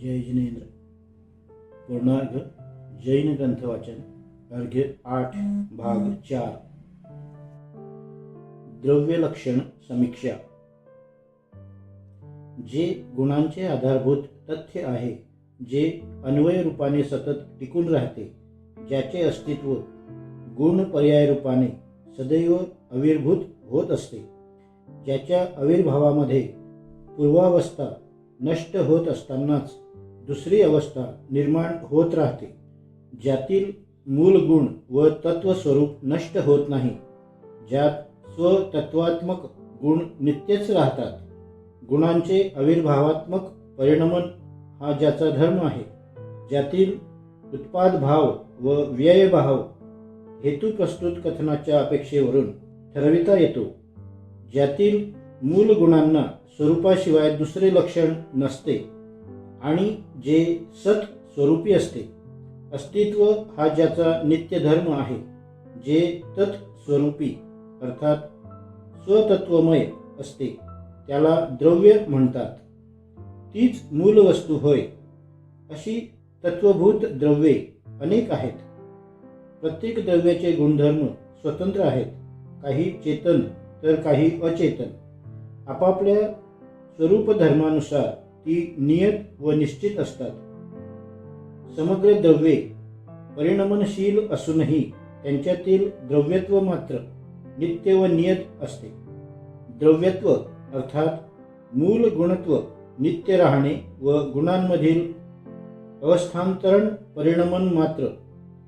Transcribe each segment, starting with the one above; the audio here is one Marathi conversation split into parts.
जय जिनेन्द्र। पूर्णार्घ जैन ग्रंथ वाचन अर्घ्य 8 भाग 4। द्रव्य लक्षण समीक्षा। जे गुणांचे आधारभूत तथ्य आहे, जे अन्वय रूपाने सतत टिकून राहते, ज्याचे अस्तित्व गुण पर्याय रूपाने सदैव आविर्भूत होत असते, ज्याच्या आविर्भावामध्ये पूर्वावस्था नष्ट होत असतानाच दुसरी अवस्था निर्माण होत राहते, ज्यातील मूल गुण व तत्वस्वरूप नष्ट होत नाही, ज्यात स्वतत्वात्मक गुण नित्यच राहतात, गुणांचे आविर्भावात्मक परिणमन हा ज्याचा धर्म आहे, ज्यातील उत्पाद भाव व व्यय भाव हेतू प्रस्तुत कथनाच्या अपेक्षेवरून ठरविता येतो, ज्यातील मूल गुणांना स्वरूपाशिवाय दुसरे लक्षण नसते आणि जे सत स्वरूपी असते, अस्तित्व हा ज्याचा नित्य धर्म आहे, जे तत्स्वरूपी अर्थात स्वतत्वमय असते, त्याला द्रव्य म्हणतात। तीच मूल वस्तू होय। अशी तत्वभूत द्रव्ये अनेक आहेत। प्रत्येक द्रव्याचे गुणधर्म स्वतंत्र आहेत, काही चेतन तर काही अचेतन। आपापल्या स्वरूप धर्मानुसार ती नियत व निश्चित असतात। समग्र द्रव्ये परिणमनशील असूनही त्यांच्यातील द्रव्यत्व मात्र नित्य व नियत असते। द्रव्यत्व अर्थात मूल गुणत्व नित्य राहणे व गुणांमधील अवस्थांतरण परिणमन मात्र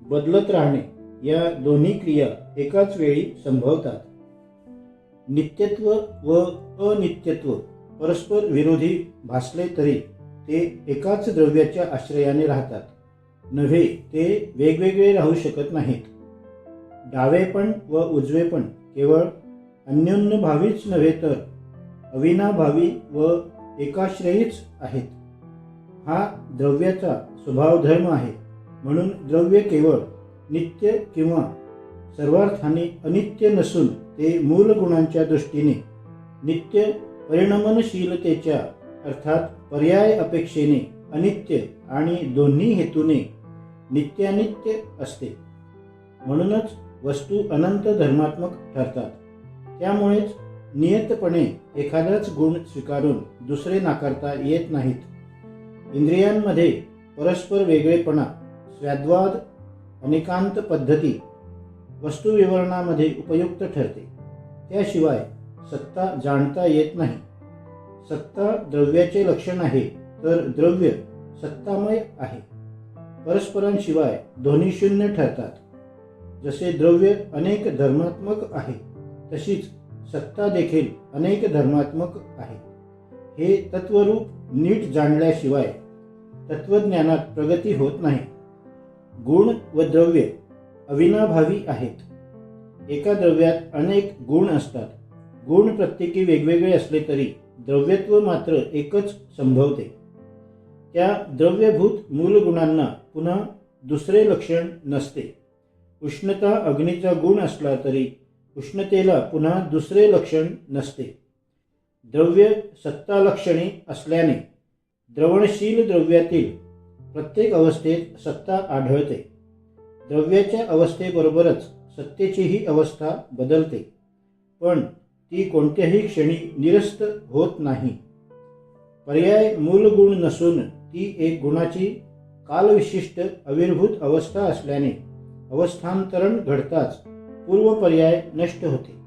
बदलत राहणे, या दोन्ही क्रिया एकाच वेळी संभवतात। नित्यत्व व अनित्यत्व परस्पर विरोधी भासले तरी ते एकाच द्रव्याच्या आश्रयाने राहतात, नव्हे ते वेगवेगळे राहू शकत नाहीत। डावेपण व उजवेपण केवळ अन्योन्यभावीच नव्हे तर अविनाभावी व एकाश्रयीच आहेत। हा द्रव्याचा स्वभावधर्म आहे, म्हणून द्रव्य केवळ नित्य किंवा सर्वार्थाने अनित्य नसून ते मूल गुणांच्या दृष्टीने नित्य परिणमनशीलतेच्या अर्थात पर्याय अपेक्षेने अनित्य आणि दोन्ही हेतूने नित्यानित्य असते। म्हणूनच वस्तू अनंत धर्मात्मक ठरतात। त्यामुळेच नियतपणे एखादाच गुण स्वीकारून दुसरे नाकारता येत नाहीत। इंद्रियांमध्ये परस्पर वेगळेपणा, स्वाद्वाद, अनेकांत पद्धती वस्तुविवरणामध्ये उपयुक्त ठरते। त्याशिवाय सत्ता जाणता येत नाही। सत्ता द्रव्याचे लक्षण आहे, तर द्रव्य सत्तामय आहे। परस्परांशिवाय दोन्ही शून्य ठरतात। जसे द्रव्य अनेक धर्मात्मक आहे, तशीच सत्ता देखील अनेक धर्मात्मक आहे। हे तत्वरूप नीट जाणल्याशिवाय तत्वज्ञानात प्रगती होत नाही। गुण व द्रव्य अविनाभावी आहेत। एका द्रव्यात अनेक गुण असतात। गुण प्रत्येकी वेगवेगळे असले तरी द्रव्यत्व मात्र एकच संभवते। त्या द्रव्यभूत मूल गुणांना पुन्हा दुसरे लक्षण नसते। उष्णता अग्नीचा गुण असला तरी उष्णतेला पुन्हा दुसरे लक्षण नसते। द्रव्य सत्ता लक्षणे असल्याने द्रवणशील द्रव्यातील प्रत्येक अवस्थेत सत्ता आढळते। द्रव्याच्या अवस्थेबरोबरच सत्तेचीही अवस्था बदलते, पण ती कोणत्याही क्षणी निरस्त होत नाही। पर्याय मूल गुण नसून ती एक गुणाची कालविशिष्ट आविर्भूत अवस्था असल्याने अवस्थांतरण घडताच पूर्व पर्याय नष्ट होते।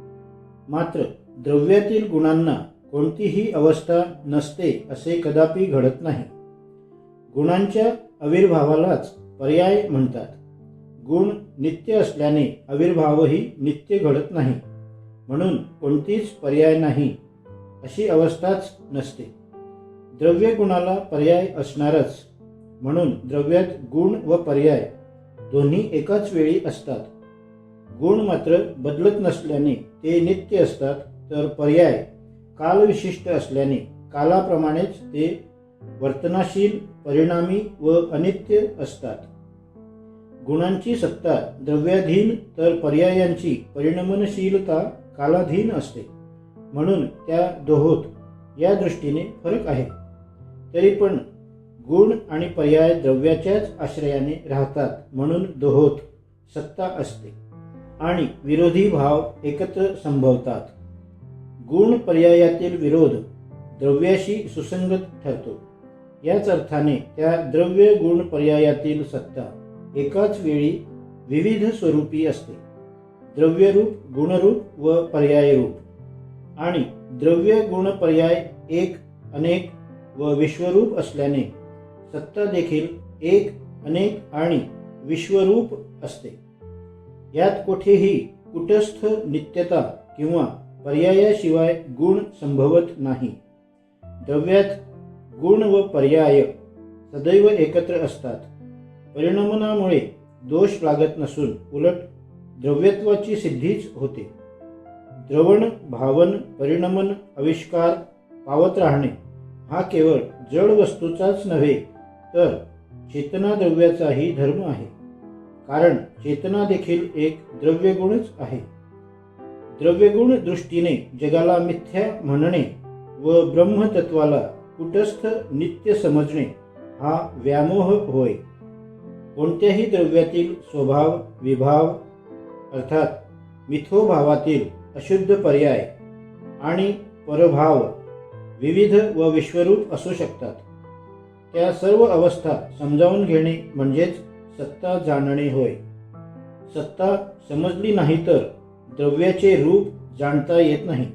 मात्र द्रव्यातील गुणांना कोणतीही अवस्था नसते असे कदापि घडत नाही। गुणांच्या आविर्भावालाच पर्याय म्हणतात। गुण नित्य असल्याने आविर्भावही नित्य घडत नाही, म्हणून कोणतीच पर्याय नाही अशी अवस्थाच नसते। द्रव्य गुणाला पर्याय असणारच, म्हणून द्रव्यात गुण व पर्याय दोन्ही एकाच वेळी असतात। गुण मात्र बदलत नसल्याने ते नित्य असतात, तर पर्याय कालविशिष्ट असल्याने कालाप्रमाणेच ते वर्तनाशील, परिणामी व अनित्य असतात। गुणांची सत्ता द्रव्याधीन तर पर्यायांची परिणमनशीलता कालाधीन असते, म्हणून त्या दोहोत या दृष्टीने फरक आहे। तरी पण गुण आणि पर्याय द्रव्याच्याच आश्रयाने राहतात म्हणून दोहोत सत्ता असते आणि विरोधी भाव एकत्र संभवतात. गुण पर्यायातील विरोध द्रव्याशी सुसंगत ठरतो. याच अर्थाने त्या द्रव्य गुण पर्यायातील सत्ता एकाच वेळी विविध स्वरूपी असते. द्रव्यरूप, गुणरूप व पर्यायरूप. आणि द्रव्य गुण पर्याय एक, अनेक व विश्वरूप असल्याने सत्ता देखील एक, अनेक आणि विश्वरूप असते. यात कोठेही कुटस्थ नित्यता किंवा पर्यायाशिवाय गुण संभवत नाही. द्रव्यात गुण व पर्याय सदैव एकत्र असतात. परिणमनामुळे दोष लागत नसून उलट द्रव्यत्वाची सिद्धीच होते. द्रवण, भावन, परिणमन, आविष्कार पावत राहणे हा केवळ जड वस्तूचाच नव्हे तर चेतना द्रव्याचाही धर्म आहे. कारण चेतना देखील एक द्रव्यगुणच आहे. द्रव्यगुण दृष्टीने जगाला मिथ्या म्हणणे व ब्रह्मतत्वाला कुटस्थ नित्य समजणे हा व्यामोह होय. कोणत्याही द्रव्यातील स्वभाव, विभाव अर्थात मिथोभावातील अशुद्ध पर्याय आणि परभाव विविध व विश्वरूप असू शकतात. त्या सर्व अवस्था समजावून घेणे म्हणजेच सत्ता जाणणे होय. सत्ता समजली नाही तर द्रव्याचे रूप जाणता येत नाही.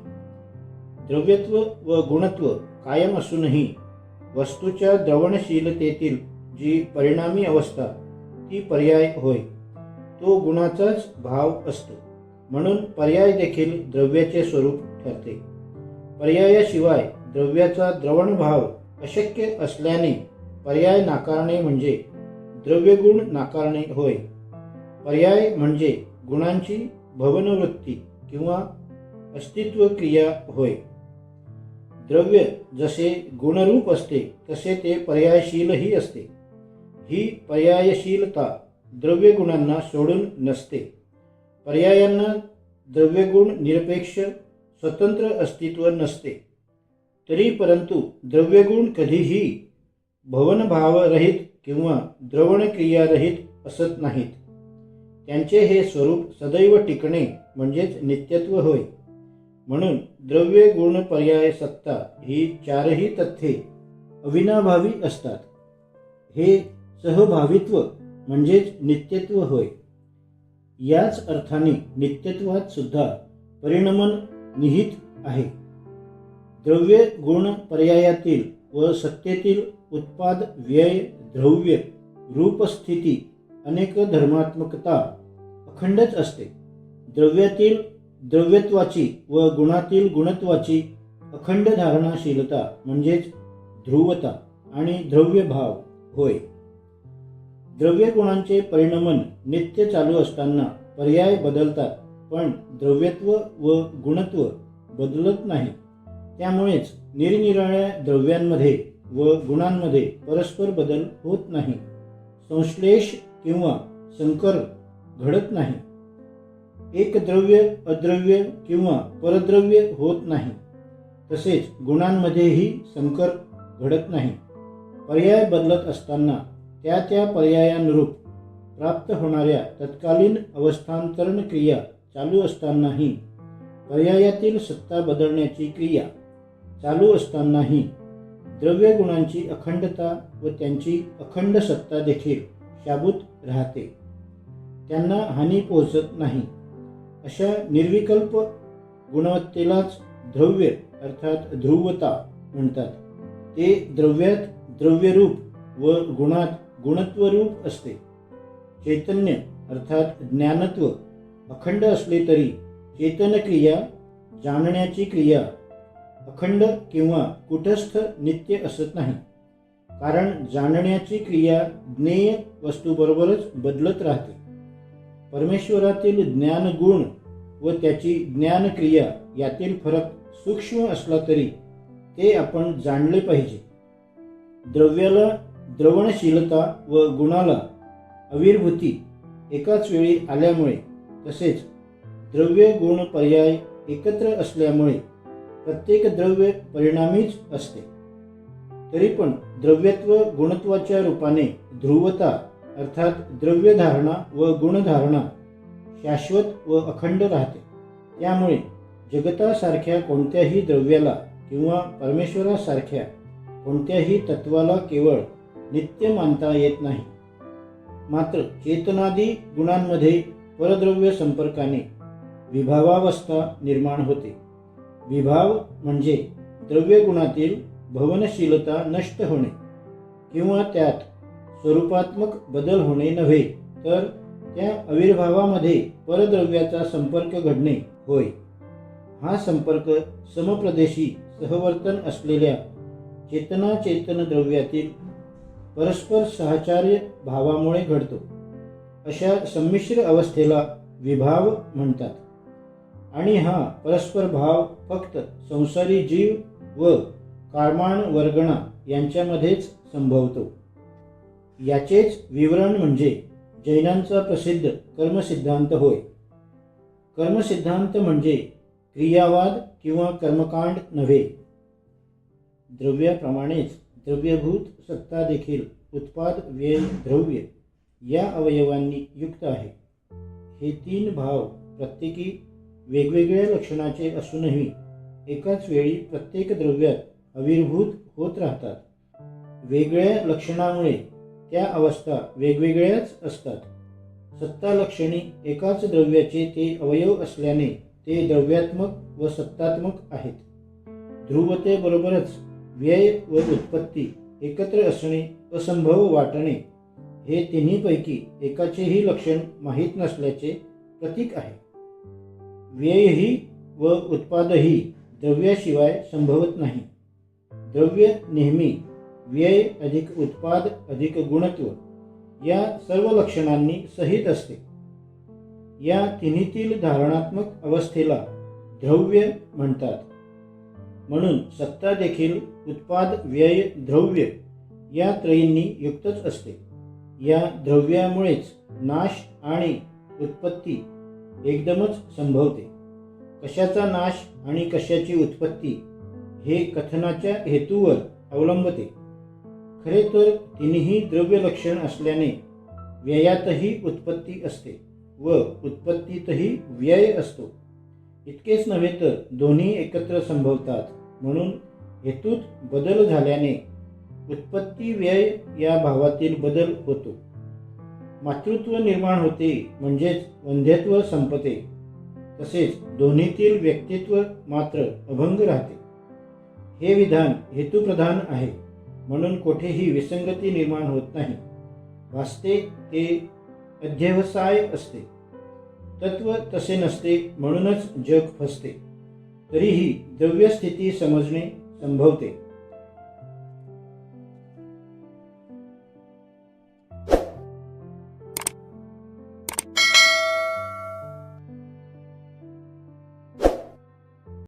द्रव्यत्व व गुणत्व कायम असूनही वस्तूच्या द्रवणशीलतेतील जी परिणामी अवस्था ती पर्याय होय. तो गुणाचाच भाव असतो. म्हणून पर्याय देखील द्रव्याचे स्वरूप ठरते. पर्यायाशिवाय द्रव्याचा द्रवण भाव अशक्य असल्याने पर्याय नाकारणे म्हणजे द्रव्यगुण नाकारणे होय. पर्याय म्हणजे गुणांची भवनवृत्ती किंवा अस्तित्व क्रिया होय. द्रव्य जसे गुणरूप असते तसे ते पर्यायशीलही असते. ही पर्यायशीलता द्रव्यगुणांना सोडून नसते. पर्यायांना द्रव्यगुण निरपेक्ष स्वतंत्र अस्तित्व नसते. तरी परंतु द्रव्यगुण कधीही भवनभावरहित किंवा द्रवणक्रियारहित असत नाहीत. त्यांचे हे स्वरूप सदैव टिकणे म्हणजेच नित्यत्व होय. म्हणून द्रव्य, गुण, पर्याय, सत्ता ही चारही तथ्ये अविनाभावी असतात. हे सहभावित्व म्हणजेच नित्यत्व होय. याच अर्थाने नित्यत्वात सुद्धा परिणमन निहित आहे. द्रव्य, गुण, पर्यायातील व सत्तेतील उत्पाद, व्यय, द्रव्य, रूपस्थिती, अनेक धर्मात्मकता अखंडच असते. द्रव्यातील द्रव्यत्वाची व गुणातील गुणत्वाची अखंड धारणाशीलता म्हणजेच ध्रुवता आणि द्रव्यभाव होय. द्रव्यगुणांचे परिणमन नित्य चालू असताना पर्याय बदलतात, पण द्रव्यत्व व गुणत्व बदलत नाही. त्यामुळेच निरनिराळ्या द्रव्यांमध्ये व गुणांमध्ये परस्पर बदल होत नाही. संश्लेष किंवा संकर घडत नाही. एक द्रव्य अद्रव्य किंवा परद्रव्य होत नाही. तसेच गुणांमध्येही संकर घडत नाही. पर्याय बदलत असताना त्या त्या पर्यायानुरूप प्राप्त होणाऱ्या तत्कालीन अवस्थांतरण क्रिया चालू असतानाही, पर्यायातील सत्ता बदलण्याची क्रिया चालू असतानाही द्रव्यगुणांची अखंडता व त्यांची अखंड सत्ता देखील शाबूत राहते. त्यांना हानी पोहोचत नाही. अशा निर्विकल्प गुणवत्तेलाच द्रव्य अर्थात ध्रुवता म्हणतात. ते द्रव्यात द्रव्यरूप व गुणात गुणत्वरूप असते. चैतन्य अर्थात ज्ञानत्व अखंड असले तरी चेतनक्रिया, जाणण्याची क्रिया अखंड किंवा कुटस्थ नित्य असत नाही. कारण जाणण्याची क्रिया ज्ञेय वस्तूबरोबरच बदलत राहते. परमेश्वरातील ज्ञानगुण व त्याची ज्ञानक्रिया यातील फरक सूक्ष्म असला तरी ते आपण जाणले पाहिजे. द्रव्याला द्रवणशीलता व गुणाला आविर्भूती एकाच वेळी आल्यामुळे, तसेच द्रव्य, गुण, पर्याय एकत्र असल्यामुळे प्रत्येक द्रव्य परिणामीच असते. तरी पण द्रव्यत्व गुणत्वाच्या रूपाने ध्रुवता अर्थात द्रव्य धारणा व गुणधारणा शाश्वत व अखंड राहते. त्यामुळे जगतासारख्या कोणत्याही द्रव्याला किंवा परमेश्वरासारख्या कोणत्याही तत्वाला केवळ नित्य मानता येत नाही. मात्र चेतनादी गुणांमध्ये परद्रव्य संपर्काने विभावावस्था निर्माण होते. विभाव म्हणजे द्रव्य गुणातील भवनशीलता नष्ट होणे किंवा त्यात स्वरूपात्मक बदल होणे नव्हे, तर त्या आविर्भावामध्ये परद्रव्याचा संपर्क घडणे होय. हा संपर्क समप्रदेशी सहवर्तन असलेल्या चेतनाचेतन द्रव्यातील परस्पर सहचार्य भावामुळे घडतो. अशा संमिश्र अवस्थेला विभाव म्हणतात. आणि हा परस्पर भाव फक्त संसारी जीव व कार्माण वर्गणा यांच्यामध्येच संभवतो. याचेच विवरण म्हणजे जैनांचा प्रसिद्ध कर्मसिद्धांत होय. कर्मसिद्धांत म्हणजे क्रियावाद किंवा कर्मकांड नव्हे. द्रव्याप्रमाणेच द्रव्यभूत सत्ता देखील उत्पाद व्यय द्रव्य या अवयवांनी युक्त आहे. हे तीन भाव प्रत्येकी वेगवेगळ्या लक्षणाचे असूनही एकाच वेळी प्रत्येक द्रव्यात आविर्भूत होत राहतात. वेगळ्या लक्षणामुळे त्या अवस्था वेगवेगळ्याच असतात. सत्ता लक्षणी एकाच द्रव्याचे ते अवयव असल्याने ते द्रव्यात्मक व सत्तात्मक आहेत. ध्रुवतेबरोबरच व्यय व उत्पत्ती एकत्र असणे असंभव वाटणे हे तिन्हीपैकी एकाचेही लक्षण माहीत नसल्याचे प्रतीक आहे. व्ययही व उत्पादही द्रव्याशिवाय संभवत नाही. द्रव्य नेहमी व्यय अधिक उत्पाद अधिक गुणत्व या सर्व लक्षणांनी सहित असते. या तिन्हीतील धारणात्मक अवस्थेला द्रव्य म्हणतात. म्हणून सत्ता देखील उत्पाद व्यय द्रव्य या त्रयींनी युक्तच असते. या द्रव्यामुळेच नाश आणि उत्पत्ती एकदमच संभवते. कशाचा नाश आणि कशाची उत्पत्ती हे कथनाच्या हेतूवर अवलंबते. खरे तर तिन्ही द्रव्य लक्षण असल्याने व्ययातही उत्पत्ती असते व उत्पत्तीतही व्यय असतो. इतकेच नव्हे तर दोन्ही एकत्र संभवतात. म्हणून हेतूत बदल झाल्याने उत्पत्ती व्यय या भावातील बदल होतो. मातृत्व निर्माण होते म्हणजेच वंध्यत्व संपते. तसेच दोन्हीतील व्यक्तित्व मात्र अभंग राहते. हे विधान हेतुप्रधान आहे म्हणून कोठेही विसंगती निर्माण होत नाही. वास्तवे ते अध्यवसाय असते. तत्व तसे नसते म्हणूनच जग फसते. तरीही द्रव्यस्थिती समजणे संभवते.